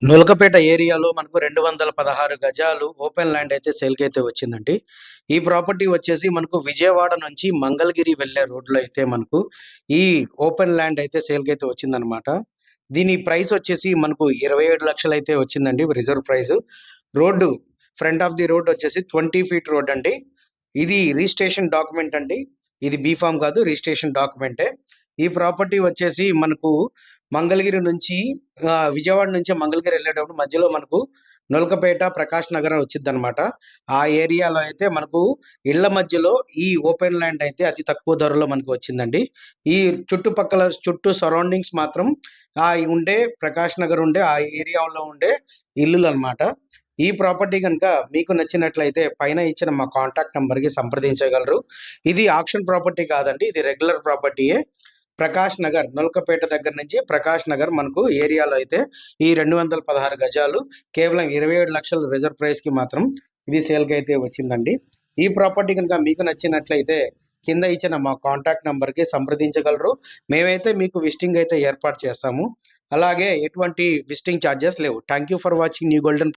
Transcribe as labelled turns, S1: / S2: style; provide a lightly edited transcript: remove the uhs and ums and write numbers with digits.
S1: నులకపేట ఏరియాలో మనకు 216 గజాలు ఓపెన్ ల్యాండ్ అయితే సేల్‌కైతే వచ్చిందండి. ఈ ప్రాపర్టీ వచ్చేసి మనకు విజయవాడ నుంచి మంగళగిరి వెళ్ళే రోడ్‌లో అయితే మనకు ఈ ఓపెన్ ల్యాండ్ అయితే సేల్‌కైతే వచ్చిందనమాట. దీని ప్రైస్ వచ్చేసి మనకు 27,00,000 అయితే వచ్చిందండి reserve price. Road front of the road వచ్చేసి 20 ఫీట్ రోడ్ అండి. ఇది రిజిస్ట్రేషన్ డాక్యుమెంట్ అండి. ఇది బీఫార్మ్ కాదు, రిజిస్ట్రేషన్ డాక్యుమెంటే. ఈ ప్రాపర్టీ వచ్చేసి మనకు మంగళగిరి నుంచి విజయవాడ నుంచి మంగళగిరి వెళ్ళేటప్పుడు మధ్యలో మనకు నొలకపేట, ప్రకాష్ నగర్ వచ్చిద్దనమాట. ఆ ఏరియాలో అయితే మనకు ఇళ్ల మధ్యలో ఈ ఓపెన్ ల్యాండ్ అయితే అతి తక్కువ ధరలో మనకు వచ్చిందండి. ఈ చుట్టూ సరౌండింగ్స్ మాత్రం ఉండే ప్రకాష్ నగర్ ఉండే ఆ ఏరియాలో ఉండే ఇల్లులు అనమాట. ఈ ప్రాపర్టీ కనుక మీకు నచ్చినట్లయితే పైన ఇచ్చిన మా కాంటాక్ట్ నెంబర్కి సంప్రదించగలరు. ఇది ఆక్షన్ ప్రాపర్టీ కాదండి, ఇది రెగ్యులర్ ప్రాపర్టీయే. ప్రకాష్ నగర్, నొలకపేట దగ్గర నుంచి ప్రకాష్ నగర్ మనకు ఏరియాలో అయితే ఈ 216 గజాలు కేవలం 27,00,000 రిజర్వ్ ప్రైస్కి మాత్రం ఇది సేల్కి అయితే వచ్చిందండి. ఈ ప్రాపర్టీ కనుక మీకు నచ్చినట్లయితే కింద ఇచ్చిన మా కాంటాక్ట్ నెంబర్కి సంప్రదించగలరు. మేమైతే మీకు విజిటింగ్ అయితే ఏర్పాటు చేస్తాము. అలాగే ఎటువంటి విజిటింగ్ ఛార్జెస్ లేవు. Thank you for watching new golden